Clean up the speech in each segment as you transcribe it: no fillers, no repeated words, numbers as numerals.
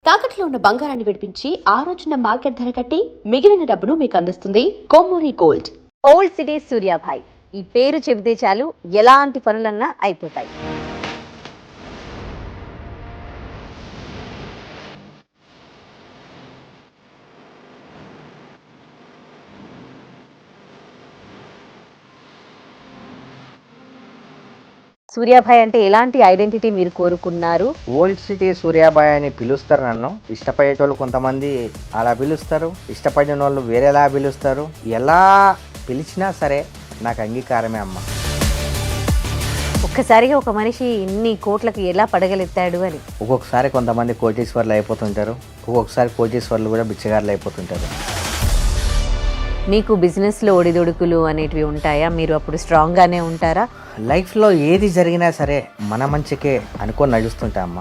తాకట్లో ఉన్న బంగారాన్ని విడిపించి ఆ రోజున మార్కెట్ ధర కట్టి మిగిలిన డబ్బును మీకు అందిస్తుంది Kommuri gold. Old city Suryabhai ఈ పేరు చెబితే చాలు ఎలాంటి పనులన్నా అయిపోతాయి. సూర్యాభాయ్ అంటే ఎలాంటి ఐడెంటిటీ మీరు కోరుకున్నారు? ఓల్డ్ సిటీ సూర్యాబాయ్ అని పిలుస్తారు నన్ను. ఇష్టపడేటోళ్ళు కొంతమంది అలా పిలుస్తారు, ఇష్టపడిన వాళ్ళు వేరేలా పిలుస్తారు. ఎలా పిలిచినా సరే నాకు అంగీకారమే అమ్మ. ఒక్కసారిగా ఒక మనిషి ఇన్ని కోట్లకు ఎలా పడగలెత్తాడు అని. ఒక్కొక్కసారి కొంతమంది కోటీశ్వర్లు అయిపోతుంటారు, ఒక్కొక్కసారి కోటీశ్వర్లు కూడా బిచ్చగారులు అయిపోతుంటారు. మీకు బిజినెస్లో ఒడిదొడుకులు అనేటివి ఉంటాయా? మీరు అప్పుడు స్ట్రాంగ్గానే ఉంటారా? లైఫ్లో ఏది జరిగినా సరే మన మంచికే అనుకొని నడుస్తుంటా అమ్మ.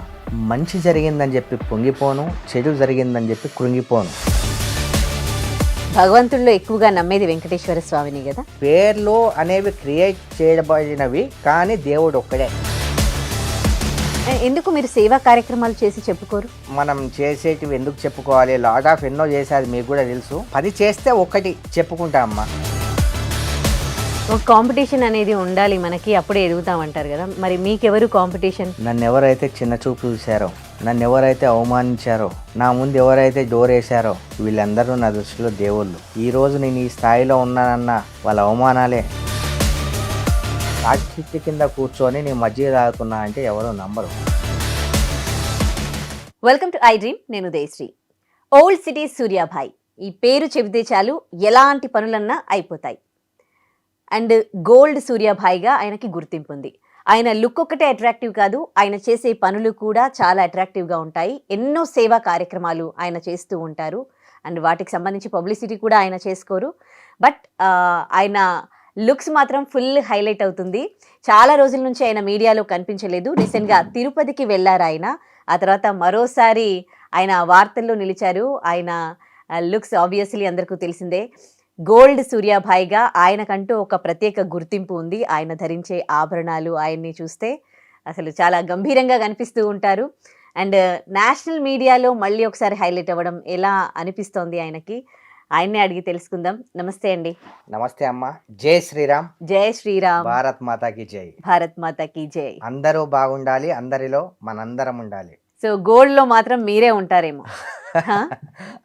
మంచి జరిగిందని చెప్పి పొంగిపోను, చెడు జరిగిందని చెప్పి కృంగిపోను. భగవంతుల్లో ఎక్కువగా నమ్మేది వెంకటేశ్వర స్వామిని కదా. పేర్లు అనేవి క్రియేట్ చేయబడినవి, కానీ దేవుడు ఒక్కడే. ఎందుకు మీరు సేవా కార్యక్రమాలు చేసి చెప్పుకోరు? మనం చేసేటివి ఎందుకు చెప్పుకోవాలి? లాట్ ఆఫ్ ఎన్నో చేసేది మీకు కూడా తెలుసు. 10 చేస్తే ఒక్కటి చెప్పుకుంటా అమ్మ. ఒక కాంపిటీషన్ అనేది ఉండాలి మనకి, అప్పుడే ఎదుగుతామంటారు కదా. మరి మీకెవరు కాంపిటీషన్? నన్ను ఎవరైతే చిన్న చూపు చూశారో, నన్ను ఎవరైతే అవమానించారో, నా ముందు ఎవరైతే డోర్ వేశారో వీళ్ళందరూ నా దృష్టిలో దేవుళ్ళు. ఈరోజు నేను ఈ స్థాయిలో ఉన్నానన్న వాళ్ళ అవమానాలే. చెట్టు కింద కూర్చొని నేను మధ్య తాగుతున్నా అంటే ఎవరో number. Welcome to I dream. నేను దేశ్రీ. ఓల్డ్ సిటీ సూర్యాభాయ్ ఈ పేరు చెబితే చాలు ఎలాంటి పనులన్నా అయిపోతాయి. అండ్ గోల్డ్ సూర్యాభాయ్గా ఆయనకి గుర్తింపు ఉంది. ఆయన లుక్ ఒక్కటే అట్రాక్టివ్ కాదు, ఆయన చేసే పనులు కూడా చాలా అట్రాక్టివ్గా ఉంటాయి. ఎన్నో సేవా కార్యక్రమాలు ఆయన చేస్తూ ఉంటారు. అండ్ వాటికి సంబంధించి పబ్లిసిటీ కూడా ఆయన చేసుకోరు. బట్ ఆయన లుక్స్ మాత్రం ఫుల్ హైలైట్ అవుతుంది. చాలా రోజుల నుంచి ఆయన మీడియాలో కనిపించలేదు. రీసెంట్గా తిరుపతికి వెళ్ళారు ఆయన. ఆ తర్వాత మరోసారి ఆయన వార్తల్లో నిలిచారు. ఆయన లుక్స్ ఆబ్వియస్లీ అందరికీ తెలిసిందే. గోల్డ్ సూర్యాభాయ్గా ఆయనకంటూ ఒక ప్రత్యేక గుర్తింపు ఉంది. ఆయన ధరించే ఆభరణాలు ఆయన్ని చూస్తే అసలు చాలా గంభీరంగా కనిపిస్తూ ఉంటారు. అండ్ నేషనల్ మీడియాలో మళ్ళీ ఒకసారి హైలైట్ అవ్వడం ఎలా అనిపిస్తోంది ఆయనకి? ఆయన్నే అడిగి తెలుసుకుందాం. నమస్తే అండి. నమస్తే అమ్మ. జై శ్రీరామ్. జై శ్రీరామ్. భారత్ మాతాకి జై. భారత్ మాతాకి జై. అందరూ బాగుండాలి, అందరిలో మనందరం ఉండాలి. సో గోల్డ్ లో మాత్రం మీరే ఉంటారేమో?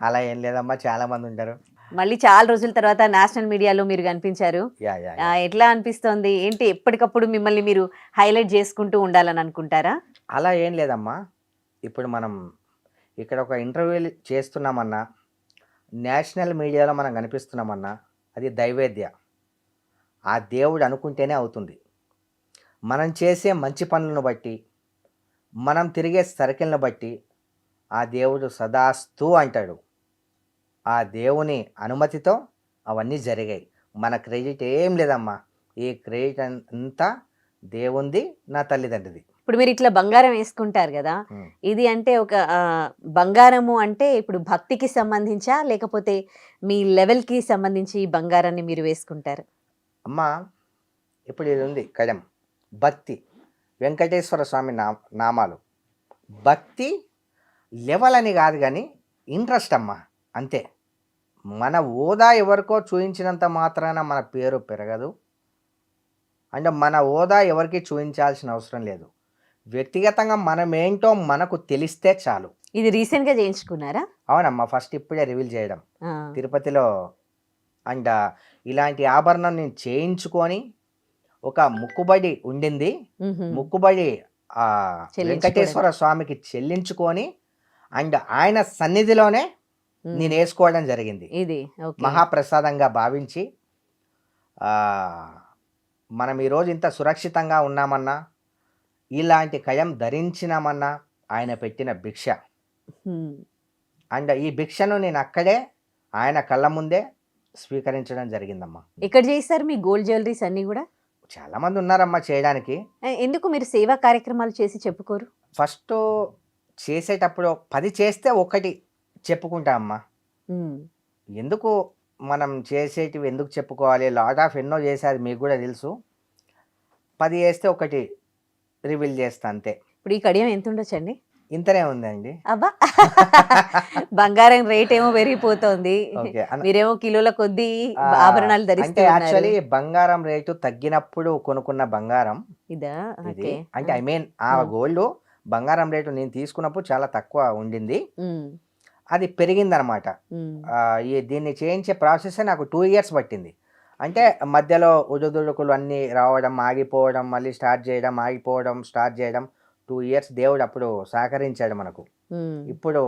అలా ఏం లేదమ్మా, చాలా మంది ఉంటారు. మళ్ళీ చాలా రోజుల తర్వాత నేషనల్ మీడియాలో మీరు కనిపించారు. ఎట్లా అనిపిస్తోంది? ఏంటి ఎప్పటికప్పుడు మిమ్మల్ని మీరు హైలైట్ చేసుకుంటూ ఉండాలని అనుకుంటారా? అలా ఏం లేదమ్మా. ఇప్పుడు మనం ఇక్కడ ఒక ఇంటర్వ్యూ చేస్తున్నామన్నా, నేషనల్ మీడియాలో మనం కనిపిస్తున్నామన్నా, అది దైవేద్య. ఆ దేవుడు అనుకుంటేనే అవుతుంది. మనం చేసే మంచి పనులను బట్టి, మనం తిరిగే సర్కిల్ని బట్టి ఆ దేవుడు సదాస్తు అంటాడు. ఆ దేవుని అనుమతితో అవన్నీ జరిగాయి. మన క్రెడిట్ ఏం లేదమ్మా. ఈ క్రెడిట్ అంతా దేవుంది, నా తల్లిదండ్రిది. ఇప్పుడు మీరు ఇట్లా బంగారం వేసుకుంటారు కదా, ఇది అంటే ఒక బంగారము అంటే ఇప్పుడు భక్తికి సంబంధించా లేకపోతే మీ లెవెల్కి సంబంధించి బంగారాన్ని మీరు వేసుకుంటారు? అమ్మా, ఇప్పుడు ఇది ఉంది కడం, భక్తి, వెంకటేశ్వర స్వామి నామాలు. భక్తి లెవెల్ అని కాదు కానీ ఇంట్రెస్ట్ అమ్మా, అంతే. మన హోదా ఎవరికో చూపించినంత మాత్రాన మన పేరు పెరగదు. అంటే మన హోదా ఎవరికి చూపించాల్సిన అవసరం లేదు. వ్యక్తిగతంగా మనం ఏంటో మనకు తెలిస్తే చాలు. ఇది రీసెంట్గా చేయించుకున్నారా? అవునమ్మా, ఫస్ట్ ఇప్పుడే రివీల్ చేయడం తిరుపతిలో. అండ్ ఇలాంటి ఆభరణం నేను చేయించుకొని ఒక ముక్కుబడి ఉండింది, ముక్కుబడి వెంకటేశ్వర స్వామికి చెల్లించుకొని అండ్ ఆయన సన్నిధిలోనే నేను వేసుకోవడం జరిగింది. ఇది మహాప్రసాదంగా భావించి మనం ఈరోజు ఇంత సురక్షితంగా ఉన్నామన్నా, ఇలాంటి కయం ధరించినామన్నా ఆయన పెట్టిన భిక్ష. అండ్ ఈ భిక్షను నేను అక్కడే ఆయన కళ్ళ ముందే స్వీకరించడం జరిగిందమ్మా. ఇక్కడ చేస్తారు మీ గోల్డ్ జ్యువెలరీస్ అన్నీ కూడా? చాలా మంది ఉన్నారమ్మా చేయడానికి. ఎందుకు మీరు సేవా కార్యక్రమాలు చేసి చెప్పుకోరు? ఫస్ట్ చేసేటప్పుడు 10 చేస్తే ఒకటి చెప్పుకుంటా అమ్మా. ఎందుకు మనం చేసేటివి ఎందుకు చెప్పుకోవాలి? లాట్ ఆఫ్ ఎన్నో చేసేది మీకు కూడా తెలుసు. 10 చేస్తే ఒకటి రివీల్ చేస్తా అంతే. ఇప్పుడు ఈ కడియం ఎంత ఉండొచ్చండి? ఇంతనే ఉందండి. అబ్బా! బంగారం రేట్ ఏమో పెరిగిపోతోంది. ఓకే. మీరేమో కిలోల కొద్దీ ఆభరణాలు ధరిస్తూ అంటే ఉన్నారు. యాక్చువల్లీ బంగారం రేటు తగ్గినప్పుడు కొనుక్కున్న బంగారం ఇదా? ఇది. ఓకే. అంటే ఐ మీన్ ఆ గోల్డ్ బంగారం రేటు నేను తీసుకున్నప్పుడు చాలా తక్కువ ఉండింది. హ్మ్. అది పెరిగిందనమాట. హ్మ్. దీన్ని చేయించే ప్రాసెసే నాకు 2 ఇయర్స్ పట్టింది. అంటే మధ్యలో ఒడుదుడుకులు అన్నీ రావడం, ఆగిపోవడం, మళ్ళీ స్టార్ట్ చేయడం, ఆగిపోవడం, స్టార్ట్ చేయడం. 2 ఇయర్స్ దేవుడు అప్పుడు సహకరించాడు మనకు. హ్మ్. ఇప్పుడు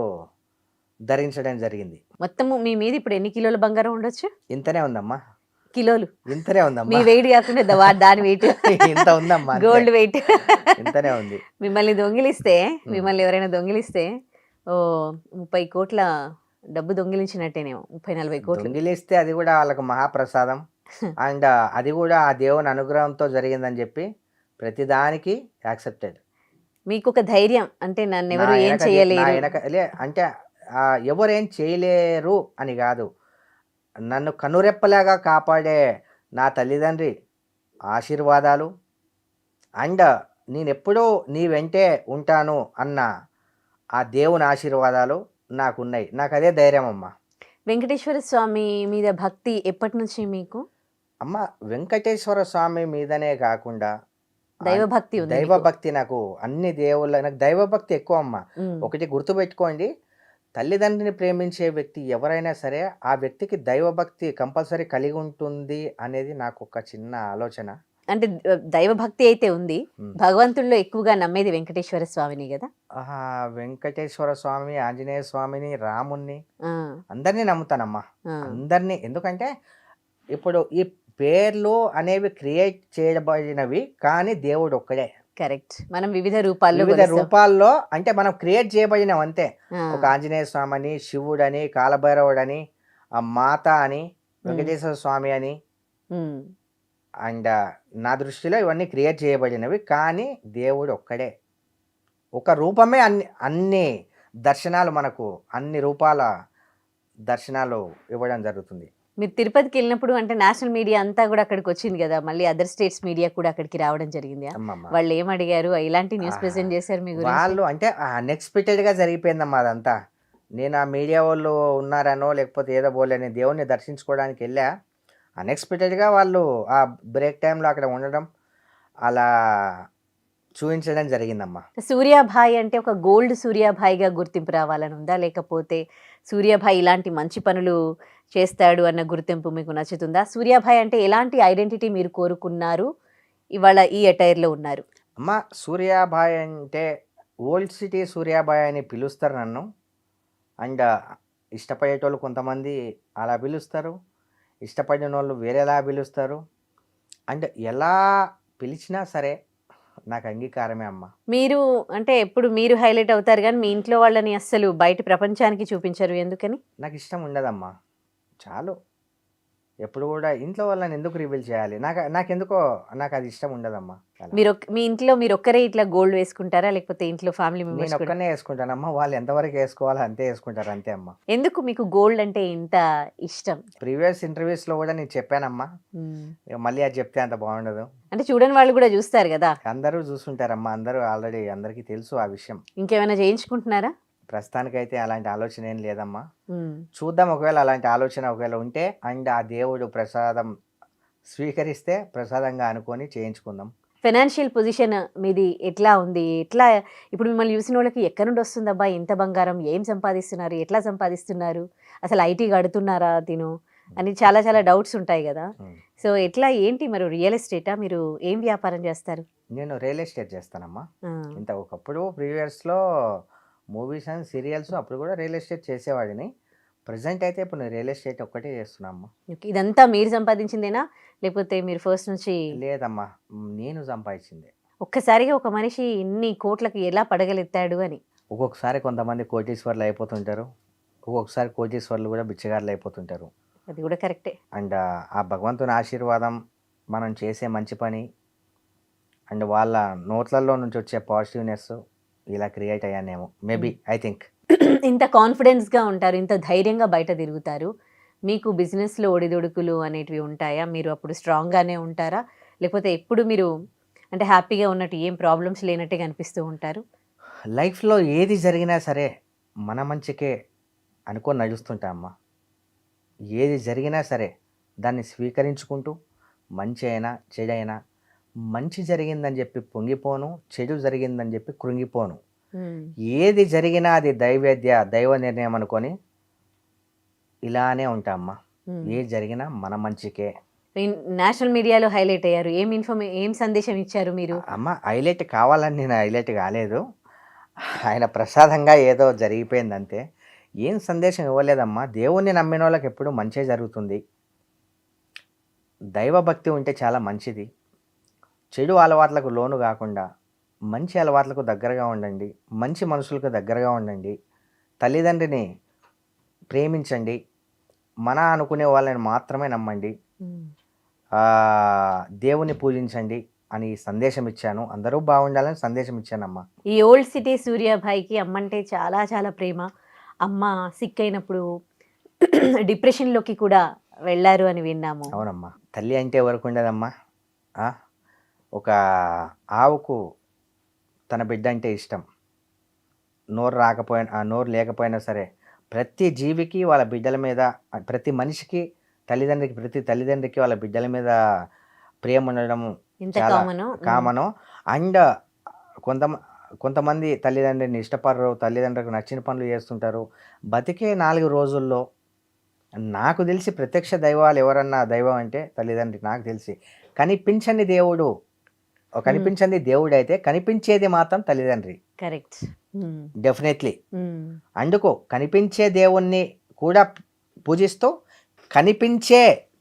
ధరించడం జరిగింది. మొత్తము మీ మీద ఇప్పుడు ఎన్ని కిలోల బంగారం ఉండొచ్చు? ఇంతనే ఉందమ్మా. కిలోలు. ఇంతనే మీ ఉందమ్మా. వెయిట్ కాకుండా దాని వెయిట్. ఇంత ఉందమ్మా అంతే. Gold weight. ఇంతనే ఉంది. మిమ్మల్ని మిమ్మల్ని ఎవరైనా దొంగిలిస్తే ఓహ్! 30 కోట్ల డబ్బు దొంగిలించినట్టేనేమో. 30, 40 కోట్లు. దొంగిలిస్తే అది కూడా వాళ్ళకు మహాప్రసాదం. అండ్ అది కూడా ఆ దేవుని అనుగ్రహంతో జరిగిందని చెప్పి ప్రతిదానికి యాక్సెప్టెడ్. మీకొక ధైర్యం అంటే నా నన్నెవరు ఏం వెనక నా చేయలేరు. వెనక అంటే ఎవరేం చేయలేరు అని కాదు. నన్ను కనురెప్పలాగా కాపాడే నా తల్లిదండ్రి ఆశీర్వాదాలు అండ్ నేనెప్పుడూ నీ వెంటే ఉంటాను అన్న ఆ దేవుని ఆశీర్వాదాలు నాకున్నాయి. నాకు అదే ధైర్యం అమ్మా. వెంకటేశ్వర స్వామి మీద భక్తి ఎప్పటి నుంచి మీకు? అమ్మ వెంకటేశ్వర స్వామి మీదనే కాకుండా దైవభక్తి ఉంది మీకు? దైవభక్తి నాకు అన్ని దేవుళ్ళ నాకు దైవభక్తి ఎక్కువ అమ్మ. హ్మ్. ఒకటి గుర్తుపెట్టుకోండి, తల్లిదండ్రిని ప్రేమించే వ్యక్తి ఎవరైనా సరే ఆ వ్యక్తికి దైవభక్తి కంపల్సరీ కలిగి ఉంటుంది అనేది నాకు ఒక చిన్న ఆలోచన. అంటే దైవభక్తి అయితే ఉంది. ఉమ్. భగవంతుల్లో ఎక్కువగా నమ్మేది వెంకటేశ్వర స్వామిని గదా! ఆహా, వెంకటేశ్వర స్వామి, ఆంజనేయ స్వామిని, రాముణ్ణి ఆ! అందరినీ నమ్ముతానమ్మా. ఆ! అందరినీ. ఎందుకంటే ఇప్పుడు ఈ పేర్లు అనేవి క్రియేట్ చేయబడినవి, కానీ దేవుడు ఒక్కడే. కరెక్ట్. మనం వివిధ రూపాల్లో వివిధ కొలుస్తాం. రూపాల్లో అంటే మనం క్రియేట్ చేయబడినవి అంతే. ఆ! ఒక ఆంజనేయ స్వామి అని, శివుడని, కాలభైరవుడని, ఆ మాత అని, వెంకటేశ్వర స్వామి అని. హ్మ్. అండ్ నా దృష్టిలో ఇవన్నీ క్రియేట్ చేయబడినవి, కానీ దేవుడు ఒక్కడే. ఒక రూపమే అన్ని అన్ని దర్శనాలు మనకు అన్ని రూపాల దర్శనాలు ఇవ్వడం జరుగుతుంది. మీరు తిరుపతికి వెళ్ళినప్పుడు అంటే నేషనల్ మీడియా అంతా కూడా అక్కడికి వచ్చింది కదా! మళ్ళీ అదర్ స్టేట్స్ మీడియా కూడా అక్కడికి రావడం జరిగిందా? అమ్మమ్మ వాళ్ళు ఏం అడిగారు? ఎలాంటి న్యూస్ ఆహా. ప్రెజెంట్ చేశారు మీ గురించి? వాళ్ళు అంటే అన్ఎక్స్పెక్టెడ్గా జరిగిపోయిందమ్మా అదంతా. నేను ఆ మీడియా వాళ్ళు ఉన్నారనో లేకపోతే ఏదో పోలేని దేవుణ్ణి దర్శించుకోవడానికి వెళ్ళా. అన్ఎక్స్పెక్టెడ్గా వాళ్ళు ఆ బ్రేక్ టైంలో అక్కడ ఉండడం అలా చూపించడం జరిగిందమ్మా. సూర్యాభాయ్ అంటే ఒక గోల్డ్ సూర్యాభాయ్‌గా గుర్తింపు రావాలని ఉందా? లేకపోతే సూర్యాభాయ్ ఇలాంటి మంచి పనులు చేస్తాడు అన్న గుర్తింపు మీకు నచ్చుతుందా? సూర్యాభాయ్ అంటే ఎలాంటి ఐడెంటిటీ మీరు కోరుకున్నారు? ఇవాళ ఈ అటైర్‌లో ఉన్నారు. అమ్మ సూర్యాబాయ్ అంటే ఓల్డ్ సిటీ సూర్యాబాయ్ అని పిలుస్తారు నన్ను. అండ్ ఇష్టపడేటోళ్ళు కొంతమంది అలా పిలుస్తారు, ఇష్టపడిన వాళ్ళు వేరేలా పిలుస్తారు. అండ్ ఎలా పిలిచినా సరే నాకు అంగీకారమే అమ్మ. మీరు అంటే ఎప్పుడు మీరు హైలైట్ అవుతారు గానీ, మీ ఇంట్లో వాళ్ళని అస్సలు బయట ప్రపంచానికి చూపించరు. ఎందుకని? నాకు ఇష్టం ఉండదమ్మా. చాలు. ఎప్పుడు కూడా ఇంట్లో వాళ్ళని ఎందుకు రివీల్ చేయాలి? నాకెందుకో నాకు అది ఇష్టం ఉండదమ్మా. అలా మీ ఇంట్లో మీరొక్కరే ఇట్లా గోల్డ్ వేసుకుంటారా? లేకపోతే ఇంట్లో ఫ్యామిలీ నేను మెంబర్స్ కూడా? ఒక్కనే వేసుకుంటానమ్మా. వాళ్ళు ఎంతవరకు వేసుకోవాలో అంతే వేసుకుంటారు అంతే అమ్మా. ఎందుకు మీకు గోల్డ్ అంటే ఇంత ఇష్టం? ప్రీవియస్ ఇంటర్వ్యూస్లో కూడా నేను చెప్పానమ్మా. హ్మ్. ఇక మళ్ళీ అది చెప్తే అంత బాగుండదు. అంటే చూడని వాళ్ళు కూడా చూస్తారు గదా! అందరూ చూసుంటారమ్మా. అందరూ ఆల్రెడీ అందరికీ తెలుసు ఆ విషయం. ఇంకేమైనా చేయించుకుంటున్నారా? ప్రస్తుతానికైతే అలాంటి ఆలోచన ఏం లేదమ్మా. హ్మ్. చూద్దాం, ఒకవేళ అలాంటి ఆలోచన ఒకవేళ ఉంటే అండ్ ఆ దేవుడు ప్రసాదం స్వీకరిస్తే ప్రసాదంగా అనుకొని చేయించుకుందాం. ఫైనాన్షియల్ పొజిషన్ మీది ఎట్లా ఉంది? ఎట్లా ఇప్పుడు మిమ్మల్ని చూసినోళ్ళకి ఎక్కడి నుండి వస్తుందబ్బా ఇంత బంగారం? ఏం సంపాదిస్తున్నారు? ఎట్లా సంపాదిస్తున్నారు? అసలు ఐటీ కడుతున్నారా తిను? అని చాలా చాలా డౌట్స్ ఉంటాయి గదా! ఉమ్. సో ఎట్లా ఏంటి మరి రియల్ ఎస్టేటా? మీరు ఏం వ్యాపారం చేస్తారు? నేను రియల్ ఎస్టేట్ చేస్తానమ్మా. ఆ! ఇంత ఒకప్పుడు ప్రీవియస్లో మూవీస్ అండ్ సీరియల్స్ అప్పుడు కూడా రియల్ ఎస్టేట్ చేసేవాడిని. ప్రజెంట్ అయితే ఇప్పుడు నేను రియల్ ఎస్టేట్ ఒక్కటే చేస్తున్నామ్మా. ఓకే. ఇదంతా మీరు సంపాదించిందేనా? లేకపోతే మీరు ఫస్ట్ నుంచి లేదమ్మా, నేను సంపాదించింది. ఒక్కసారిగా ఒక మనిషి ఇన్ని కోట్లకి ఎలా పడగలెత్తాడు అని? ఒక్కొక్కసారి కొంతమంది కోటీశ్వర్లు అయిపోతుంటారు, ఒక్కొక్కసారి కోటీశ్వర్లు కూడా బిచ్చగారులు అయిపోతుంటారు. అది కూడా కరెక్టే. అండ్ ఆ భగవంతుని ఆశీర్వాదం, మనం చేసే మంచి పని అండ్ వాళ్ళ నోట్లలో నుంచి వచ్చే పాజిటివ్నెస్ ఇలా క్రియేట్ అయ్యానేమో మేబీ. ఐ థింక్ ఇంత కాన్ఫిడెన్స్‌గా ఉంటారు. ఇంత ధైర్యంగా బయట తిరుగుతారు. మీకు బిజినెస్‌లో ఒడిదుడుకులు అనేటివి ఉంటాయా? మీరు అప్పుడు స్ట్రాంగ్‌గానే ఉంటారా? లేకపోతే ఎప్పుడు మీరు అంటే హ్యాపీగా ఉన్నట్టు ఏం ప్రాబ్లమ్స్ లేనట్టే కనిపిస్తూ ఉంటారు? లైఫ్లో ఏది జరిగినా సరే మన మంచికే అనుకొని నడుస్తుంటా అమ్మ. ఏది జరిగినా సరే దాన్ని స్వీకరించుకుంటూ మంచి అయినా చెడైనా మంచి జరిగిందని చెప్పి పొంగిపోను, చెడు జరిగిందని చెప్పి కృంగిపోను. ఏది జరిగినా అది దైవ నిర్ణయం అనుకొని ఇలానే ఉంటా అమ్మ. ఏది జరిగినా మన మంచికే. నేషనల్ మీడియాలో హైలైట్ అయ్యారు. ఏం సందేశం ఇచ్చారు మీరు? అమ్మ హైలైట్ కావాలని నేను హైలైట్ కాలేదు. ఆయన ప్రసాదంగా ఏదో జరిగిపోయింది అంతే. ఏం సందేశం ఇవ్వలేదమ్మా. దేవుణ్ణి నమ్మిన వాళ్ళకి ఎప్పుడు మంచే జరుగుతుంది. దైవభక్తి ఉంటే చాలా మంచిది. చెడు అలవాట్లకు లోను కాకుండా మంచి అలవాట్లకు దగ్గరగా ఉండండి. మంచి మనుషులకు దగ్గరగా ఉండండి. తల్లిదండ్రిని ప్రేమించండి. మన అనుకునే వాళ్ళని మాత్రమే నమ్మండి. దేవుని పూజించండి అని సందేశం ఇచ్చాను. అందరూ బాగుండాలని సందేశం ఇచ్చానమ్మా. ఈ ఓల్డ్ సిటీ సూర్యాభాయికి అమ్మంటే చాలా చాలా ప్రేమ. అమ్మ సిక్ అయినప్పుడు డిప్రెషన్లోకి కూడా వెళ్ళారు అని విన్నాము. అవునమ్మా. తల్లి అంటే ఎవరికి ఉండదమ్మా. ఒక ఆవుకు తన బిడ్డ అంటే ఇష్టం. నోరు లేకపోయినా సరే ప్రతి జీవికి వాళ్ళ బిడ్డల మీద, ప్రతి మనిషికి ప్రతి తల్లిదండ్రికి వాళ్ళ బిడ్డల మీద ప్రేమ ఉండడం చాలా కామను. అండ్ కొంతమంది తల్లిదండ్రిని ఇష్టపడరు, తల్లిదండ్రులకు నచ్చిన పనులు చేస్తుంటారు. బతికే 4 రోజుల్లో నాకు తెలిసి ప్రత్యక్ష దైవాలు ఎవరన్నా దైవం అంటే తల్లిదండ్రి. నాకు తెలిసి కనిపించని దేవుడు అయితే కనిపించేది మాత్రం తల్లిదండ్రి. కరెక్ట్. డెఫినెట్లీ. అందుకు కనిపించే దేవుణ్ణి కూడా పూజిస్తూ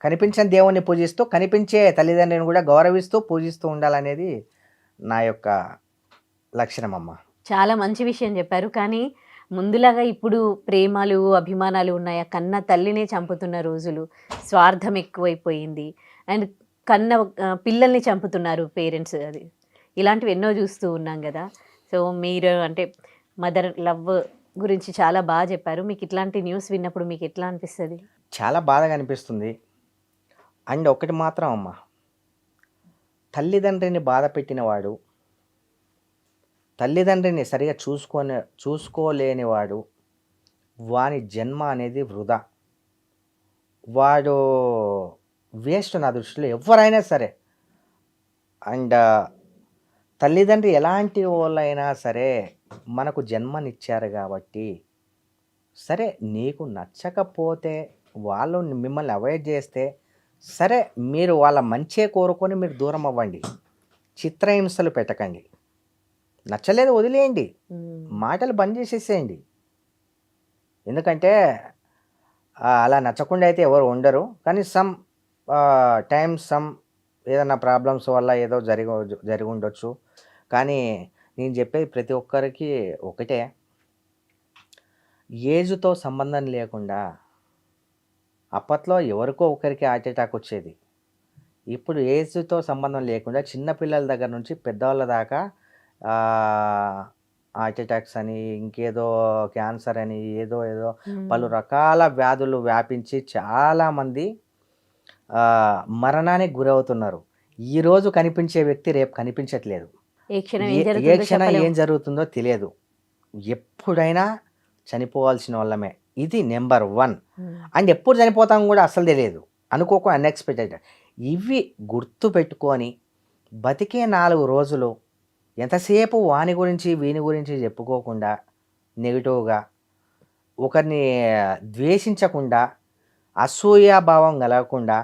కనిపించని దేవుణ్ణి పూజిస్తూ కనిపించే తల్లిదండ్రిని కూడా గౌరవిస్తూ పూజిస్తూ ఉండాలనేది నా యొక్క లక్షణం అమ్మ. చాలా మంచి విషయం చెప్పారు. కానీ ముందులాగా ఇప్పుడు ప్రేమలు అభిమానాలు ఉన్నాయా? కన్న తల్లినే చంపుతున్న రోజులు, స్వార్థం ఎక్కువైపోయింది. అండ్ కన్న పిల్లల్ని చంపుతున్నారు పేరెంట్స్. అది ఇలాంటివి ఎన్నో చూస్తూ ఉన్నాం కదా. సో మీరు అంటే మదర్ లవ్ గురించి చాలా బాగా చెప్పారు. మీకు ఇట్లాంటి న్యూస్ విన్నప్పుడు మీకు ఎట్లా అనిపిస్తుంది? చాలా బాధగా అనిపిస్తుంది. అండ్ ఒకటి మాత్రం అమ్మ, తల్లిదండ్రిని బాధ పెట్టినవాడు, తల్లిదండ్రిని సరిగా చూసుకోలేనివాడు, వాని జన్మ అనేది వృధా. వాడు వేస్ట్ నా దృష్టిలో ఎవరైనా సరే. అండ్ తల్లిదండ్రి ఎలాంటి వాళ్ళైనా సరే మనకు జన్మనిచ్చారు కాబట్టి, సరే నీకు నచ్చకపోతే వాళ్ళు మిమ్మల్ని అవాయిడ్ చేస్తే సరే, మీరు వాళ్ళ మంచే కోరుకొని మీరు దూరం అవ్వండి. చిత్రహింసలు పెట్టకండి. నచ్చలేదు వదిలేయండి. మాటలు బంద్ చేసేసేయండి. ఎందుకంటే అలా నచ్చకుండా అయితే ఎవరు ఉండరు. కానీ ఏదైనా ప్రాబ్లమ్స్ వల్ల ఏదో జరిగి ఉండొచ్చు. కానీ నేను చెప్పేది ప్రతి ఒక్కరికి ఒకటే, ఏజ్తో సంబంధం లేకుండా, అప్పట్లో ఎవరికో ఒకరికి హార్ట్ అటాక్ వచ్చేది. ఇప్పుడు ఏజ్తో సంబంధం లేకుండా చిన్నపిల్లల దగ్గర నుంచి పెద్దవాళ్ళ దాకా హార్ట్ అటాక్స్ అని, ఇంకేదో క్యాన్సర్ అని, ఏదో పలు రకాల వ్యాధులు వ్యాపించి చాలామంది మరణానికి గురవుతున్నారు. ఈరోజు కనిపించే వ్యక్తి రేపు కనిపించట్లేదు. ఏ క్షణం ఏం జరుగుతుందో తెలియదు. ఎప్పుడైనా చనిపోవాల్సిన వాళ్ళమే. ఇది నెంబర్ 1. అండ్ ఎప్పుడు చనిపోతాం కూడా అసలు తెలియదు. అనుకోక అన్ఎక్స్పెక్టెడ్. ఇవి గుర్తు పెట్టుకొని బతికే 4 రోజులు ఎంతసేపు వాని గురించి వీని గురించి చెప్పుకోకుండా, నెగిటివ్గా ఒకరిని ద్వేషించకుండా, అసూయాభావం కలగకుండా,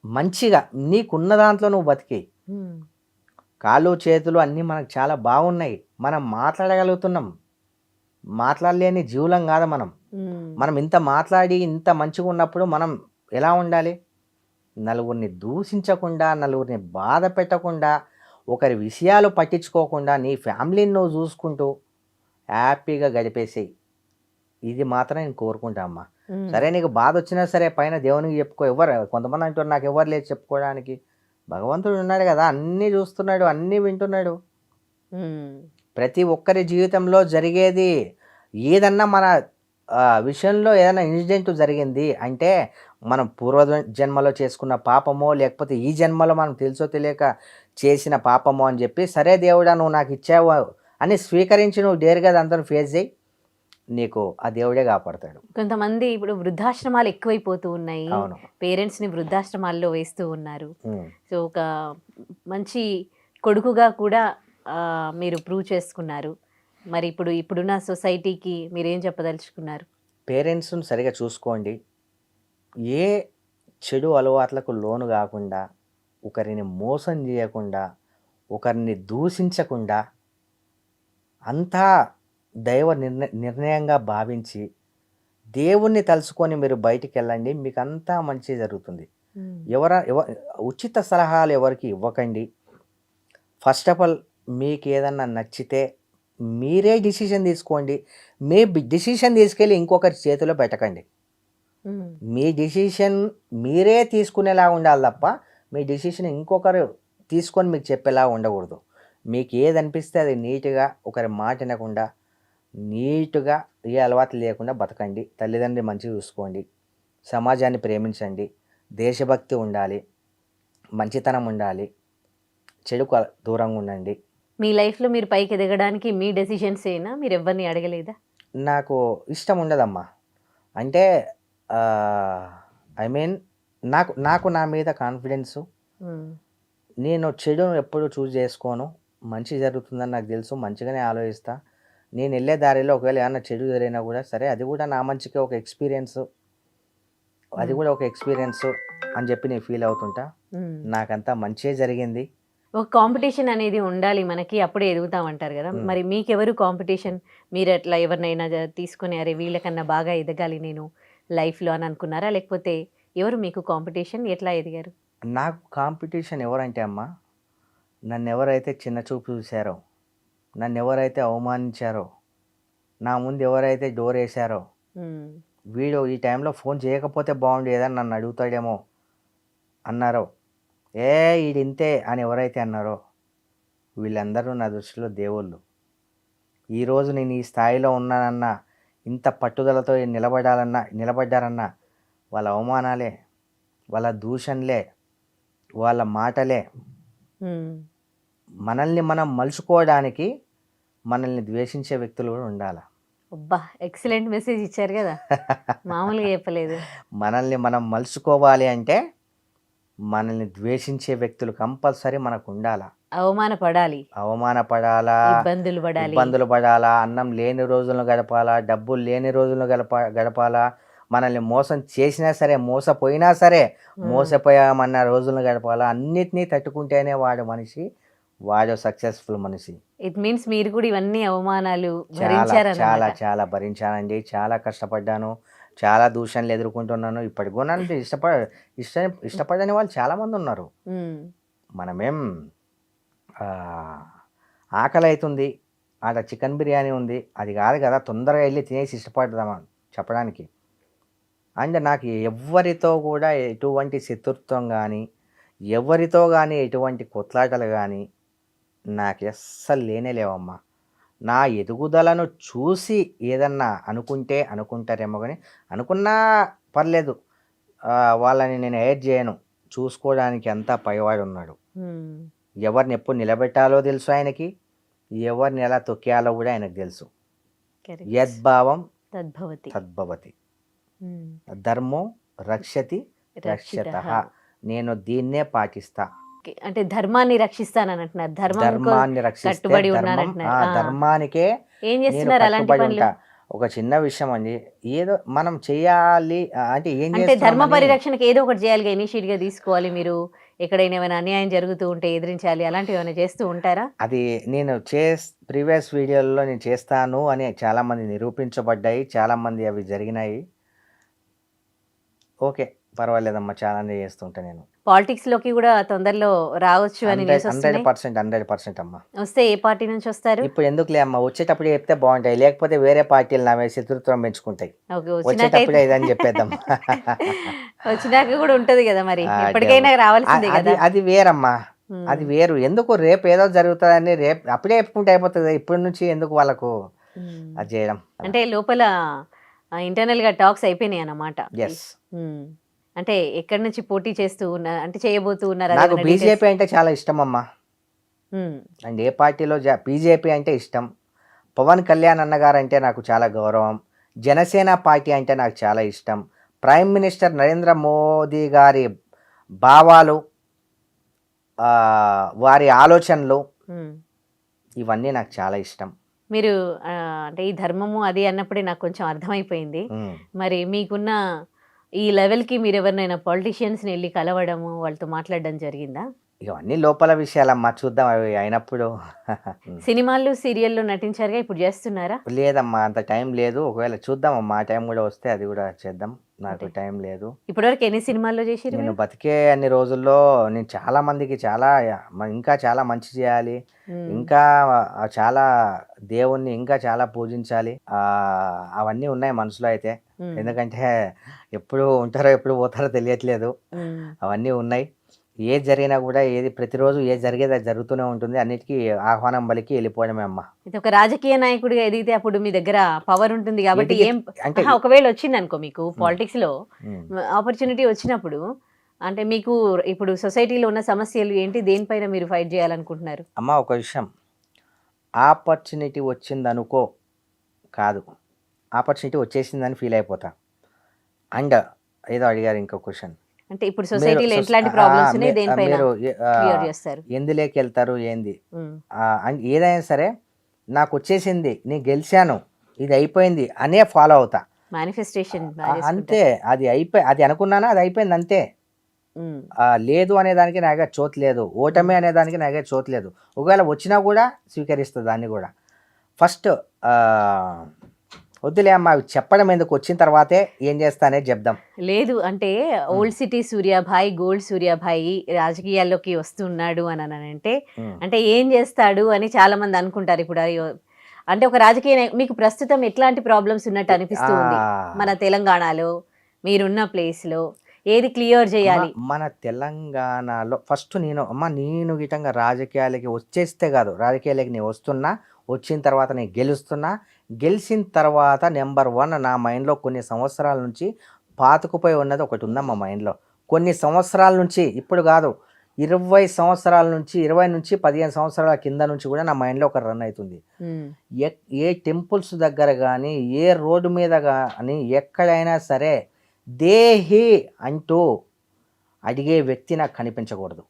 మంచిగా నీకున్న దాంట్లో నువ్వు బతికి. కాళ్ళు చేతులు అన్నీ మనకు చాలా బాగున్నాయి. మనం మాట్లాడగలుగుతున్నాం. మాట్లాడలేని జీవులం కాదు మనం. మనం ఇంత మాట్లాడి ఇంత మంచిగా ఉన్నప్పుడు మనం ఎలా ఉండాలి? నలుగురిని దూషించకుండా, నలుగురిని బాధ పెట్టకుండా, ఒకరి విషయాలు పట్టించుకోకుండా నీ ఫ్యామిలీని నువ్వు చూసుకుంటూ హ్యాపీగా గడిపేసేయి. ఇది మాత్రం నేను కోరుకుంటా అమ్మా. సరే నీకు బాధ వచ్చినా సరే పైన దేవునికి చెప్పుకో. కొంతమంది అంటారు నాకు ఎవరు లేదు చెప్పుకోవడానికి. భగవంతుడు ఉన్నాడు కదా, అన్నీ చూస్తున్నాడు, అన్నీ వింటున్నాడు. ప్రతి ఒక్కరి జీవితంలో జరిగేది ఏదన్నా మన విషయంలో ఏదైనా ఇన్సిడెంట్ జరిగింది అంటే మనం పూర్వ జన్మలో చేసుకున్న పాపమో, లేకపోతే ఈ జన్మలో మనం తెలుసో తెలియక చేసిన పాపమో అని చెప్పి, సరే దేవుడా నువ్వు నాకు ఇచ్చావు అని స్వీకరించి నువ్వు డేర్గా దాంతో ఫేస్ చేయి, నీకు ఆ దేవుడే కాపాడతాడు. కొంతమంది ఇప్పుడు వృద్ధాశ్రమాలు ఎక్కువైపోతూ ఉన్నాయి, అవును. పేరెంట్స్ ని వృద్ధాశ్రమాల్లో వేస్తూ ఉన్నారు. ఉమ్. సో ఒక మంచి కొడుకుగా కూడా మీరు ప్రూవ్ చేసుకున్నారు. మరి ఇప్పుడున్న సొసైటీకి మీరేం చెప్పదలుచుకున్నారు? పేరెంట్స్ని సరిగా చూసుకోండి. ఏ చెడు అలవాట్లకు లోను కాకుండా, ఒకరిని మోసం చేయకుండా, ఒకరిని దూషించకుండా, అంతా దైవ నిర్ణయంగా భావించి దేవుణ్ణి తలుచుకొని మీరు బయటికి వెళ్ళండి, మీకు అంతా మంచి జరుగుతుంది. ఉచిత సలహాలు ఎవరికి ఇవ్వకండి. ఫస్ట్ ఆఫ్ ఆల్ మీకు ఏదన్నా నచ్చితే మీరే డిసిషన్ తీసుకోండి. మీ డిసిషన్ తీసుకెళ్ళి ఇంకొకరి చేతిలో పెట్టకండి. మీ డిసిషన్ మీరే తీసుకునేలా ఉండాలి తప్ప మీ డిసిషన్ ఇంకొకరు తీసుకొని మీకు చెప్పేలా ఉండకూడదు. మీకు ఏది అనిపిస్తే అది నీట్గా, ఒకరి మాట వినకుండా నీట్గా, ఏ అలవాటు లేకుండా బతకండి. తల్లిదండ్రులు మంచిగా చూసుకోండి, సమాజాన్ని ప్రేమించండి, దేశభక్తి ఉండాలి, మంచితనం ఉండాలి, చెడుకు దూరంగా ఉండండి. మీ లైఫ్లో మీరు పైకి ఎదగడానికి మీ డెసిషన్స్ అయినా మీరు ఎవరిని అడగలేదా? నాకు ఇష్టం ఉండదమ్మా. అంటే ఐ మీన్ నాకు నా మీద కాన్ఫిడెన్సు. నేను చెడును ఎప్పుడు చూస్ చేసుకోను. మంచి జరుగుతుందని నాకు తెలుసు, మంచిగానే ఆలోచిస్తా. నేను వెళ్ళే దారిలో ఒకవేళ ఏమన్నా చెడు జరిగినా కూడా సరే, అది కూడా నా మంచికి ఒక ఎక్స్పీరియన్స్, అది కూడా ఒక ఎక్స్పీరియన్స్ అని చెప్పి నేను ఫీల్ అవుతుంటా. నాకంతా మంచిగా జరిగింది. ఒక కాంపిటీషన్ అనేది ఉండాలి మనకి, అప్పుడే ఎదుగుతామంటారు కదా. మరి మీకెవరు కాంపిటీషన్? మీరు అట్లా ఎవరినైనా తీసుకుని అరే వీళ్ళకన్నా బాగా ఎదగాలి నేను లైఫ్లో అని అనుకున్నారా? లేకపోతే ఎవరు మీకు కాంపిటీషన్? ఎట్లా ఎదిగారు? నాకు కాంపిటీషన్ ఎవరంటే అమ్మ, నన్ను ఎవరైతే చిన్న చూపు చూశారో, నన్ను ఎవరైతే అవమానించారో, నా ముందు ఎవరైతే డోర్ వేశారో, వీడు ఈ టైంలో ఫోన్ చేయకపోతే బాగుండేదని నన్ను అడుగుతాడేమో అన్నారో, ఈడింతే అని ఎవరైతే అన్నారో, వీళ్ళందరూ నా దృష్టిలో దేవుళ్ళు. ఈరోజు నేను ఈ స్థాయిలో ఉన్నానన్నా, ఇంత పట్టుదలతో నిలబడ్డారన్నా వాళ్ళ అవమానాలే, వాళ్ళ దూషణలే, వాళ్ళ మాటలే. మనల్ని మనం మలుచుకోవడానికి మనల్ని ద్వేషించే వ్యక్తులు కూడా ఉండాలి. అబ్బా, ఎక్సలెంట్ మెసేజ్ ఇచ్చారు కదా, మామూలుగా చెప్పలేదు. మనల్ని మనం మలుచుకోవాలి అంటే మనల్ని ద్వేషించే వ్యక్తులు కంపల్సరీ మనకు ఉండాలా. అవమానపడాలా, ఇబ్బందులు పడాలా, అన్నం లేని రోజులను గడపాలా, డబ్బులు లేని రోజులను గడపాలా, మనల్ని మోసం చేసినా సరే, మోసపోయినా సరే, మోసపోయామన్న రోజులను గడపాలా. అన్నిటినీ తట్టుకుంటేనే వాడు మనిషి, వాడు సక్సెస్ఫుల్ మనిషి. ఇట్ మీన్స్ మీరు కూడా ఇవన్నీ అవమానాలు చాలా చాలా భరించానండి. చాలా కష్టపడ్డాను, చాలా దూషణలు ఎదుర్కొంటున్నాను. ఇప్పటికి కూడా ఇష్టపడని వాళ్ళు చాలామంది ఉన్నారు. మనమేం ఆకలి అవుతుంది, ఆడ చికెన్ బిర్యానీ ఉంది, అది కాదు కదా తొందరగా వెళ్ళి తినేసి ఇష్టపడదామని చెప్పడానికి. అండ్ నాకు ఎవరితో కూడా ఎటువంటి శత్రుత్వం కానీ, ఎవరితో కానీ ఎటువంటి కొట్లాటలు కానీ నాకు అస్సలు లేనేలేవమ్మా. నా ఎదుగుదలను చూసి ఏదన్నా అనుకుంటారేమో కానీ, అనుకున్నా పర్లేదు, వాళ్ళని నేను ఎయిర్ చేయను. చూసుకోవడానికి అంతా పైవాడు ఉన్నాడు. ఎవరిని ఎప్పుడు నిలబెట్టాలో తెలుసు ఆయనకి, ఎవరిని ఎలా తొక్కేయాలో కూడా ఆయనకు తెలుసు. యద్భావం తద్భవతి, ధర్మో రక్షతి రక్షతః. నేను దీన్నే పాటిస్తా. అంటే ధర్మాన్ని రక్షిస్తానని అంటున్నారు. ధర్మాన్ని కట్టుబడి ధర్మానికే ఏం చేస్తున్నారు అలాంటి పనులు? ఒక చిన్న విషయం అండి, ఏదో మనం చేయాలి అంటే ఏం అంటే ధర్మ పరిరక్షణకి ఏదో ఒకటి చేయాలి, ఇనిషియేట్ గా తీసుకోవాలి. మీరు ఎక్కడైనా ఏమైనా అన్యాయం జరుగుతూ ఉంటే ఎదిరించాలి, అలాంటివి ఏమైనా చేస్తూ ఉంటారా? అది నేను ప్రీవియస్ వీడియోల్లో నేను చేస్తాను అని చాలామంది నిరూపించబడ్డాయి, చాలామంది అవి జరిగినాయి. ఓకే, పర్వాలేదమ్మా, చాలానే చేస్తుంటా నేను. పాలిటిక్స్ లోకి కూడా తొందరలో రావచ్చు అని 100% అమ్మా. వస్తే ఏ పార్టీ నుంచి వస్తారు? ఇప్పుడు ఎందుకులే అమ్మా, వచ్చేటప్పుడు చెప్తే బాగుంటాయి, లేకపోతే వేరే పార్టీలు నా మీద శత్రుత్వం పెంచుకుంటాయి. వచ్చేటప్పుడే ఇదని చెప్పేద్దాం. వచ్చినాక కూడా ఉంటది కదా, మరి ఇప్పటికైనా రావాల్సిందే కదా. అది వేరమ్మా, అది వేరు. ఎందుకు రేపు ఏదో జరుగుతుందని అప్పుడే చెప్పుకుంటే అయిపోతుంది. ఇప్పటి నుంచి ఎందుకు వాళ్ళకు అది చేయడం? అంటే లోపల ఇంటర్నల్ గా టాక్స్ అయిపోయినాయి అన్నమాట. ఎస్. అంటే ఎక్కడి నుంచి పోటీ చేస్తూ ఉన్నారు, అంటే చేయబోతూ ఉన్నారు? నాకు బీజేపీ అంటే చాలా ఇష్టం అమ్మా. ఉమ్, అండ్ ఏ పార్టీలో బీజేపీ అంటే ఇష్టం, పవన్ కళ్యాణ్ అన్నగారు అంటే నాకు చాలా గౌరవం, జనసేన పార్టీ అంటే నాకు చాలా ఇష్టం, ప్రైమ్ మినిస్టర్ నరేంద్ర మోదీ గారి భావాలు, ఆ, వారి ఆలోచనలు, ఉమ్. ఇవన్నీ నాకు చాలా ఇష్టం. మీరు అంటే ఈ ధర్మము అది అన్నప్పుడే నాకు కొంచెం అర్థమైపోయింది. ఉమ్. మరి మీకున్న ఈ లెవెల్కి మీరు ఎవరినైనా పొలిటీషియన్స్ని వెళ్ళి కలవడము వాళ్ళతో మాట్లాడడం జరిగిందా? ఇవన్నీ లోపల విషయాలమ్మా, చూద్దాం అవి అయినప్పుడు. సినిమాల్లో సీరియల్లో నటించారుగా, ఇప్పుడు చేస్తున్నారా? లేదమ్మా, అంత టైం లేదు. ఒకవేళ చూద్దామమ్మా, ఆ టైం కూడా వస్తే అది కూడా చేద్దాం. నాకు అంటే టైం లేదు. ఇప్పటివరకు ఎన్ని సినిమాల్లో చేసిరు నేను మీరు? బతికే అన్ని రోజుల్లో నేను చాలా మందికి చాలా ఇంకా చాలా మంచి చేయాలి, ఉమ్, ఇంకా చాలా దేవుణ్ణి ఇంకా చాలా పూజించాలి, అవన్నీ ఉన్నాయి మనసులో అయితే. ఉమ్, ఎందుకంటే ఎప్పుడు ఉంటారో ఎప్పుడు పోతారో తెలియట్లేదు. ఉమ్. అవన్నీ ఉన్నాయి. ఏది జరిగినా కూడా, ఏది ప్రతిరోజు ఏది జరిగేది అది జరుగుతూనే ఉంటుంది. అన్నిటికీ ఆహ్వానం పలికి వెళ్ళిపోవడమే అమ్మ. ఇది ఒక రాజకీయ నాయకుడిగా ఎదిగితే అప్పుడు మీ దగ్గర పవర్ ఉంటుంది కాబట్టి ఎదిగి ఏం అంటే ఒకవేళ వచ్చింది అనుకో మీకు పాలిటిక్స్ లో ఉమ్. ఆపర్చునిటీ వచ్చినప్పుడు, అంటే మీకు ఇప్పుడు సొసైటీలో ఉన్న సమస్యలు ఏంటి, దేనిపైన మీరు ఫైట్ చేయాలనుకుంటున్నారు? అమ్మ ఒక విషయం, ఆపర్చునిటీ వచ్చిందనుకో కాదు, ఆపర్చునిటీ వచ్చేసిందని ఫీల్ అయిపోతా. అండ్ ఏదో అడిగారు ఇంకో క్వశ్చన్, అంటే ఇప్పుడు మీరు సొసైటీలో ఎట్లాంటి ప్రాబ్లమ్స్ ఉన్నాయి, దేనిపైన మీరు క్లియర్ చేస్తారు? ఎందులోకి వెళ్తారు ఏంది, ఉమ్, అండ్ ఏదైనా సరే నాకు వచ్చేసింది, నేను గెలిచాను, ఇది అయిపోయింది అనే ఫాలో అవుతా. మేనిఫెస్టేషన్ అంతే, అది అనుకున్నానా అది అయిపోయింది అంతే. లేదు అనే దానికి నా దగ్గర చోటు లేదు, ఓటమి అనే దానికి నా దగ్గర చోటు లేదు. ఒకవేళ వచ్చినా కూడా స్వీకరిస్తుంది దాన్ని కూడా. ఫస్ట్ వద్దులే అమ్మా, అవి చెప్పడం ఎందుకు, వచ్చిన తర్వాతే ఏం చేస్తానే చెప్దాం. లేదు అంటే old city Suryabhai, gold Suryabhai రాజకీయాల్లోకి వస్తున్నాడు అని అంటే ఉమ్. అంటే ఏం చేస్తాడు అని చాలా మంది అనుకుంటారు. ఇప్పుడు అయ్యో, అంటే ఒక రాజకీయ మీకు ప్రస్తుతం ఎట్లాంటి ప్రాబ్లమ్స్ ఉన్నట్టు అనిపిస్తూ ఉంది మన తెలంగాణలో, మీరున్న ప్లేస్ లో ఏది క్లియర్ చేయాలి? మన తెలంగాణలో ఫస్ట్ నేను గిటంగా రాజకీయాలకి వచ్చేస్తే కాదు, రాజకీయాలకి నేను వస్తున్నా, వచ్చిన తర్వాత నేను గెలుస్తున్నా, గెలిచిన తర్వాత నెంబర్ 1 నా మైండ్లో కొన్ని సంవత్సరాల నుంచి పాతుకుపోయి ఉన్నది ఒకటి ఉందమ్మా మైండ్లో. కొన్ని సంవత్సరాల నుంచి, ఇప్పుడు కాదు, 20 సంవత్సరాల నుంచి, 20 నుంచి 15 సంవత్సరాల కింద నుంచి కూడా నా మైండ్లో ఒక రన్ అవుతుంది. ఏ టెంపుల్స్ దగ్గర కానీ, ఏ రోడ్డు మీద కానీ, ఎక్కడైనా సరే దేహి అంటూ అడిగే వ్యక్తి నాకు కనిపించకూడదు.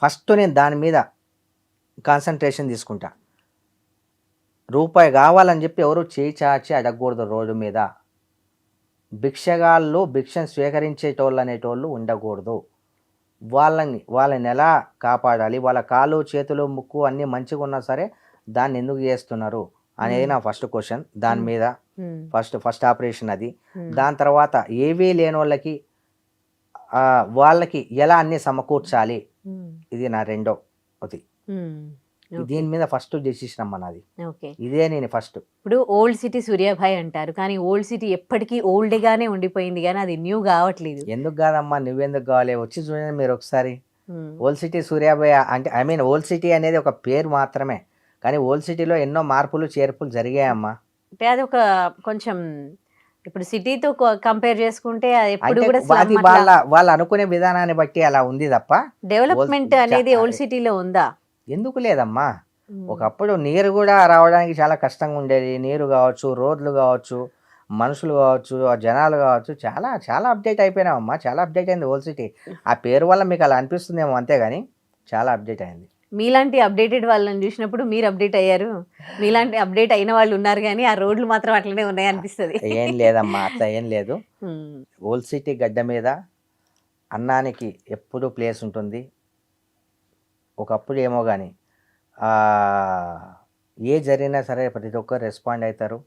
ఫస్ట్ నేను దాని మీద కాన్సన్ట్రేషన్ తీసుకుంటా. రూపాయి కావాలని చెప్పి ఎవరు చేయి చాచి అడగకూడదు రోడ్డు మీద. భిక్షగాళ్ళు, భిక్షను స్వీకరించేటోళ్ళు అనేటోళ్ళు ఉండకూడదు. వాళ్ళని ఎలా కాపాడాలి, వాళ్ళ కాళ్ళు చేతులు ముక్కు అన్నీ మంచిగా ఉన్నా సరే దాన్ని ఎందుకు చేస్తున్నారు అనేది నా ఫస్ట్ క్వశ్చన్. దాని మీద ఫస్ట్ ఆపరేషన్ అది. దాని తర్వాత ఏవీ లేని వాళ్ళకి ఎలా అన్ని సమకూర్చాలి, ఇది నా రెండో అది. దీని మీద ఫస్ట్ డెసిషన్ అమ్మ నాది. ఇదే నేను ఫస్ట్. ఇప్పుడు ఓల్డ్ సిటీ సూర్యాభాయ్ అంటారు, కానీ ఓల్డ్ సిటీ ఎప్పటికీ ఓల్డ్ గానే ఉండిపోయింది, కానీ అది న్యూ కావట్లేదు. ఎందుకు కాదమ్మా, నువ్వెందుకు కావాలి, వచ్చి చూడండి మీరు ఒకసారి. ఓల్డ్ సిటీ సూర్యాభాయ్ అంటే ఓల్డ్ సిటీ అనేది ఒక పేరు మాత్రమే, కానీ ఓల్డ్ సిటీలో ఎన్నో మార్పులు చేర్పులు జరిగాయమ్మా. అంటే అది ఒక కొంచెం ఇప్పుడు సిటీతో కంపేర్ చేసుకుంటే అది ఎప్పుడు అంటే కూడా అది వాళ్ళు అనుకునే విధానాన్ని బట్టి అలా ఉంది తప్ప డెవలప్మెంట్ అనేది ఓల్డ్ సిటీలో ఉందా? ఎందుకు లేదమ్మా. ఒకప్పుడు నీరు కూడా రావడానికి చాలా కష్టంగా ఉండేది. నీరు కావచ్చు, రోడ్లు కావచ్చు, మనుషులు కావచ్చు, జనాలు కావచ్చు, చాలా చాలా అప్డేట్ అయిపోయినామమ్మా. చాలా అప్డేట్ అయింది ఓల్డ్ సిటీ. ఆ పేరు వల్ల మీకు అలా అనిపిస్తుందేమో, అంతేగాని చాలా అప్డేట్ అయింది. మీలాంటి అప్డేటెడ్ వాళ్ళని చూసినప్పుడు మీరు అప్డేట్ అయ్యారు, మీలాంటి అప్డేట్ అయిన వాళ్ళు ఉన్నారు, కానీ ఆ రోడ్లు మాత్రం అట్లనే ఉన్నాయి అనిపిస్తుంది. ఏం లేదమ్మా, అట్లా ఏం లేదు. ఓల్డ్ సిటీ గడ్డ మీద అన్నానికి ఎప్పుడూ ప్లేస్ ఉంటుంది. ఒకప్పుడు ఏమో కానీ ఏ జరిగినా సరే ప్రతి ఒక్కరు రెస్పాండ్ అవుతారు.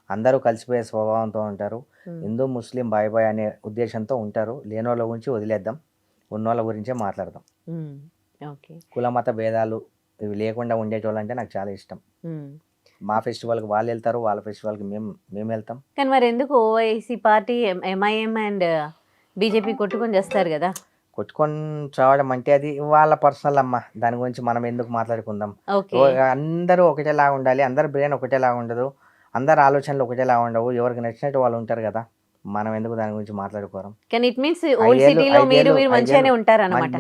అందరూ కలిసిపోయే స్వభావంతో ఉంటారు. హిందూ ముస్లిం బాయ్ బాయ్ అనే ఉద్దేశంతో ఉంటారు. లేనోళ్ళ గురించి వదిలేద్దాం, ఉన్నోళ్ళ గురించే మాట్లాడదాం. కుల మత భేదాలు ఇవి లేకుండా ఉండేటోళ్ళు అంటే నాకు చాలా ఇష్టం. మా ఫెస్టివల్కి వాళ్ళు వెళ్తారు, వాళ్ళ ఫెస్టివల్కి మేము వెళ్తాం. కానీ మరి ఎందుకు Owaisi party, MIM and BJP కొట్టుకొని చేస్తారు కదా? కొట్టుకొని చావడం అంటే అది వాళ్ళ పర్సనల్ అమ్మ, దాని గురించి మనం ఎందుకు మాట్లాడుకుందాం. అందరూ ఒకటేలాగా ఉండాలి, అందరి బ్రెయిన్ ఒకటేలాగా ఉండదు, అందరి ఆలోచనలు ఒకటేలాగా ఉండవు, ఎవరికి నచ్చినట్టు వాళ్ళు ఉంటారు కదా. మనం ఎందుకు దాని గురించి మాట్లాడుకోవడం? కానీ ఇట్ మీన్స్ ఓల్డ్ సిటీలో మీరు మంచిగానే ఉంటారన్నమాట.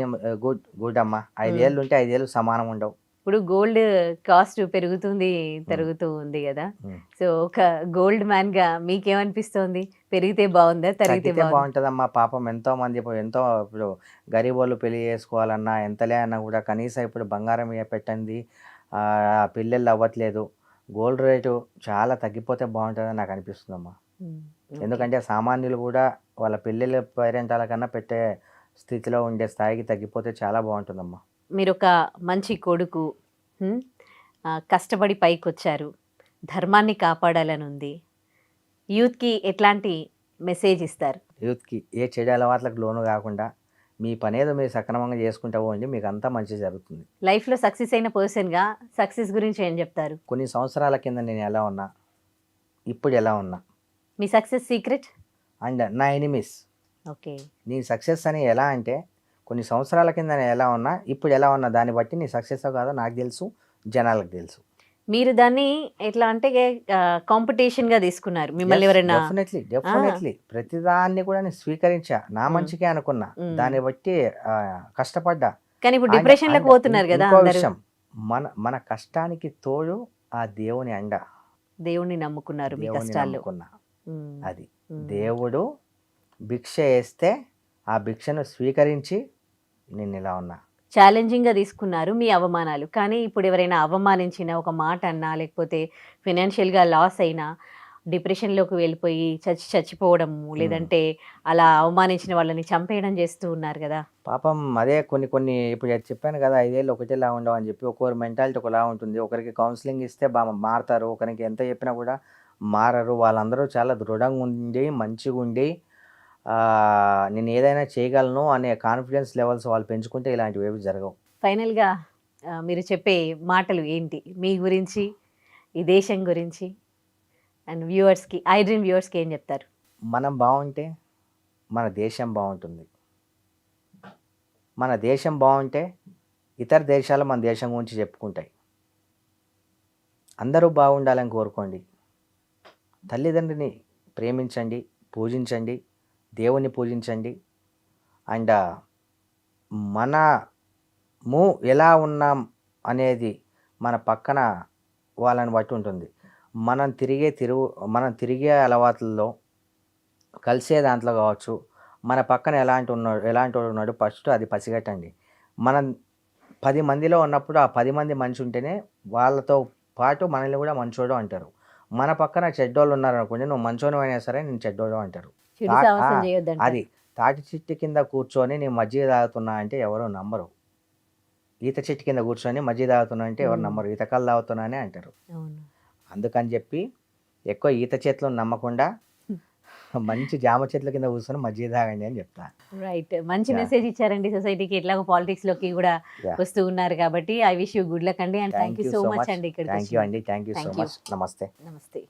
గుడ్ అమ్మా. 5 ఏళ్ళు ఉంటే 5 ఏళ్ళు సమానం ఉండవు. ఇప్పుడు గోల్డ్ కాస్ట్ తరుగుతూ ఉంది కదా. ఉమ్. సో ఒక గోల్డ్ మ్యాన్ గా మీకేమనిపిస్తోంది? పెరిగితే బాగుందా, తరిగితే తగ్గితే బాగుందా? బాగుంటుందమ్మా. పాపం ఇప్పుడు గరీబ్ వాళ్ళు పెళ్లి చేసుకోవాలన్నా ఎంతలే అన్నా కూడా కనీసం ఇప్పుడు బంగారం పెట్టండి ఆ పిల్లలు అవ్వట్లేదు. గోల్డ్ రేటు చాలా తగ్గిపోతే బాగుంటుందని నాకు అనిపిస్తుందమ్మా. ఉమ్, ఓకే. ఎందుకంటే సామాన్యులు కూడా వాళ్ళ పిల్లల పేరెంటాల కన్నా పెట్టే స్థితిలో ఉండే స్థాయికి తగ్గిపోతే చాలా బాగుంటుందమ్మా. మీరు ఒక మంచి కొడుకు, కష్టపడి పైకి వచ్చారు, ధర్మాన్ని కాపాడాలని ఉంది. యూత్కి ఎట్లాంటి మెసేజ్ ఇస్తారు? యూత్కి ఏ చెడు అలవాట్లకు లోను కాకుండా మీ పనేదో మీరు సక్రమంగా చేసుకుంటా పోండి, మీకు అంతా మంచి జరుగుతుంది. లైఫ్లో సక్సెస్ అయిన పర్సన్గా సక్సెస్ గురించి ఏం చెప్తారు? కొన్ని సంవత్సరాల కింద నేను ఎలా ఉన్నా, ఇప్పుడు ఎలా ఉన్నా, మీ సక్సెస్ సీక్రెట్? అండ్ నా ఎనిమీస్ ఓకే. నీ సక్సెస్ అని ఎలా అంటే కొన్ని సంవత్సరాల కింద నేను ఎలా ఉన్నా, ఇప్పుడు ఎలా ఉన్నా, దాన్ని బట్టి నీ సక్సెస్ కాదో నాకు తెలుసు, జనాలకు తెలుసు. మీరు దాన్ని ఎట్లా అంటే కాంపిటీషన్గా తీసుకున్నారు. మిమ్మల్ని ఎవరైనా డెఫినెట్లీ ప్రతిదాన్ని కూడా నేను స్వీకరించా, నా మంచికే అనుకున్నా, దాన్ని బట్టి కష్టపడ్డా. కానీ ఇప్పుడు And- డిప్రెషన్లోకి and పోతున్నారు కదా ఇంకో అందరూ. విషయం, మన కష్టానికి తోడు ఆ దేవుని అండ. దేవుణ్ణి నమ్ముకున్నారు మీ దేవుని కష్టాల్లో. నమ్ముకున్నా. ఉమ్, అది ఉమ్. దేవుడు భిక్ష వేస్తే ఆ భిక్షను స్వీకరించి నేను ఇలా ఉన్నా. ఛాలెంజింగ్గా తీసుకున్నారు మీ అవమానాలు. కానీ ఇప్పుడు ఎవరైనా అవమానించిన ఒక మాట అన్నా, లేకపోతే ఫినాన్షియల్గా లాస్ అయినా డిప్రెషన్లోకి వెళ్ళిపోయి చచ్చిపోవడము, లేదంటే అలా అవమానించిన వాళ్ళని చంపేయడం చేస్తూ ఉన్నారు కదా. పాపం అదే కొన్ని ఇప్పుడు చెప్పాను కదా, 5 ఏళ్ళు ఒకటేలా ఉండవు అని చెప్పి. ఒక్కొక్కరి మెంటాలిటీ ఒకలా ఉంటుంది. ఒకరికి కౌన్సిలింగ్ ఇస్తే మారుతారు, ఒకరికి ఎంత చెప్పినా కూడా మారరు. వాళ్ళందరూ చాలా దృఢంగా ఉండి మంచిగా ఉండి నేను ఏదైనా చేయగలను అనే కాన్ఫిడెన్స్ లెవెల్స్ వాళ్ళు పెంచుకుంటే ఇలాంటివి ఏవి జరగవు. ఫైనల్గా మీరు చెప్పే మాటలు ఏంటి మీ గురించి, ఈ దేశం గురించి, అండ్ వ్యూవర్స్కి, ఐ డ్రీమ్ వ్యూవర్స్కి ఏం చెప్తారు? మనం బాగుంటే మన దేశం బాగుంటుంది. మన దేశం బాగుంటే ఇతర దేశాలు మన దేశం గురించి చెప్పుకుంటాయి. అందరూ బాగుండాలని కోరుకోండి. తల్లిదండ్రిని ప్రేమించండి, పూజించండి, దేవుని పూజించండి. అండ్ మనము ఎలా ఉన్నాం అనేది మన పక్కన వాళ్ళని బట్టి ఉంటుంది. మనం తిరిగే అలవాట్లలో కలిసే దాంట్లో కావచ్చు, మన పక్కన ఎలాంటి వాడు ఉన్నాడు ఫస్ట్ అది పసిగట్టండి. మనం 10 మందిలో ఉన్నప్పుడు ఆ 10 మంది మంచి ఉంటేనే వాళ్ళతో పాటు మనల్ని కూడా మంచోడు అంటారు. మన పక్కన చెడ్డోళ్ళు ఉన్నారనుకోండి, నువ్వు మంచోడు అయినా సరే నేను చెడ్డోడు అంటారు. చెడు సాహసం చేయొద్దంట. అది తాటి చెట్టు కింద కూర్చొని నేను మజ్జిగ తాగుతున్నా అంటే ఎవరు నమ్మరు. ఈత చెట్టు కింద కూర్చొని మజ్జిగ తాగుతున్నా అంటే ఎవరు నమ్మరు, ఈతకాలు తాగుతున్నా అనే అంటారు. అవును. అందుకని చెప్పి ఎక్కువ ఈత చెట్లు నమ్మకుండా మంచి జామ చెట్ల కింద కూర్చొని మజ్జిగ తాగండి అని చెప్తా. రైట్. మంచి మెసేజ్ ఇచ్చారండి. సొసైటీకి ఎట్లాగో పాలిటిక్స్ లోకి కూడా Yeah. వస్తూ ఉన్నారు కాబట్టి I wish you good luck అండి. And thank you so much అండి. థ్యాంక్ యూ అండి, thank you so Thank you. Much. నమస్తే. నమస్తే.